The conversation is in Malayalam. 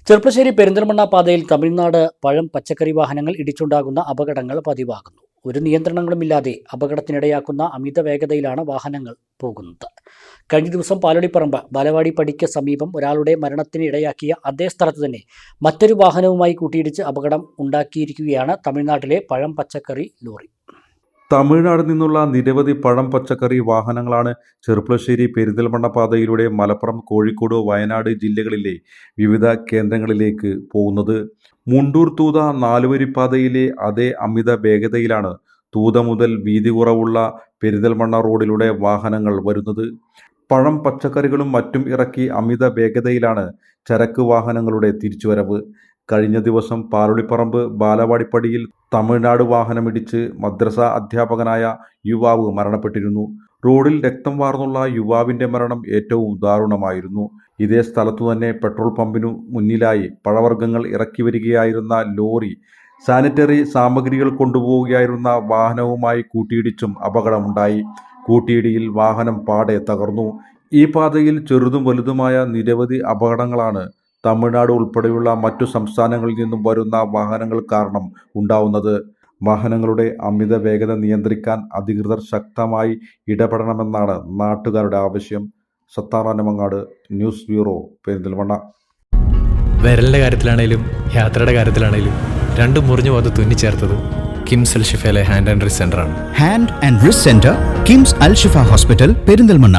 ചെർപ്പശ്ശേരി പെരിന്തൽമണ്ണ പാതയിൽ തമിഴ്നാട് പഴം പച്ചക്കറി വാഹനങ്ങൾ ഇടിച്ചുണ്ടാകുന്ന അപകടങ്ങൾ പതിവാകുന്നു. ഒരു നിയന്ത്രണങ്ങളുമില്ലാതെ അപകടത്തിനിടയാക്കുന്ന അമിത വേഗതയിലാണ് വാഹനങ്ങൾ പോകുന്നത്. കഴിഞ്ഞ ദിവസം പാലോളിപ്പറമ്പ് ബാലവാടി പടിക്ക് സമീപം ഒരാളുടെ മരണത്തിന് ഇടയാക്കിയ അതേ സ്ഥലത്ത് തന്നെ മറ്റൊരു വാഹനവുമായി കൂട്ടിയിടിച്ച് അപകടം ഉണ്ടാക്കിയിരിക്കുകയാണ് തമിഴ്നാട്ടിലെ പഴം പച്ചക്കറി ലോറി. തമിഴ്നാട് നിന്നുള്ള നിരവധി പഴം പച്ചക്കറി വാഹനങ്ങളാണ് ചെർപ്പശ്ശേരി പെരിന്തൽമണ്ണ പാതയിലൂടെ മലപ്പുറം, കോഴിക്കോട്, വയനാട് ജില്ലകളിലെ വിവിധ കേന്ദ്രങ്ങളിലേക്ക് പോകുന്നത്. മുണ്ടൂർ തൂത 4-വരിപ്പാതയിലെ അതേ അമിത വേഗതയിലാണ് തൂത മുതൽ വീതി കുറവുള്ള പെരിന്തൽമണ്ണ റോഡിലൂടെ വാഹനങ്ങൾ വരുന്നത്. പഴം പച്ചക്കറികളും മറ്റും ഇറക്കി അമിത വേഗതയിലാണ് ചരക്ക് വാഹനങ്ങളുടെ തിരിച്ചുവരവ്. കഴിഞ്ഞ ദിവസം പാലോളിപ്പറമ്പ് ബാലവാടിപ്പടിയിൽ തമിഴ്നാട് വാഹനമിടിച്ച് മദ്രസ അധ്യാപകനായ യുവാവ് മരണപ്പെട്ടിരുന്നു. റോഡിൽ രക്തം വാർന്നുള്ള യുവാവിന്റെ മരണം ഏറ്റവും ദാരുണമായിരുന്നു. ഇതേ സ്ഥലത്തു തന്നെ പെട്രോൾ പമ്പിനു മുന്നിലായി പഴവർഗ്ഗങ്ങൾ ഇറക്കി വരികയായിരുന്ന ലോറി സാനിറ്ററി സാമഗ്രികൾ കൊണ്ടുപോവുകയായിരുന്ന വാഹനവുമായി കൂട്ടിയിടിച്ചും അപകടമുണ്ടായി. കൂട്ടിയിടിയിൽ വാഹനം പാടെ തകർന്നു. ഈ പാതയിൽ ചെറുതും വലുതുമായ നിരവധി അപകടങ്ങളാണ് തമിഴ്നാട് ഉൾപ്പെടെയുള്ള മറ്റു സംസ്ഥാനങ്ങളിൽ നിന്നും വരുന്ന വാഹനങ്ങൾ കാരണം ഉണ്ടാവുന്നത്. വാഹനങ്ങളുടെ അമിത വേഗത നിയന്ത്രിക്കാൻ അധികൃതർ ശക്തമായി ഇടപെടണമെന്നാണ് നാട്ടുകാരുടെ ആവശ്യം. Sathar Anamangad, news bureau, Perinthalmanna. വിരലിൻ്റെ കാര്യത്തിലാണേലും യാത്രയുടെ കാര്യത്തിലാണേലും രണ്ടും മുറിഞ്ഞു പോകാതെ തുന്നിച്ചേർത്തത് കിംസ് അൽ ഷിഫയിലെ ഹാൻഡ് ആൻഡ് റിസ്റ്റ് സെൻ്ററാണ്. Hand and wrist centre, KIMS Al Shifa hospital, Perinthalmanna.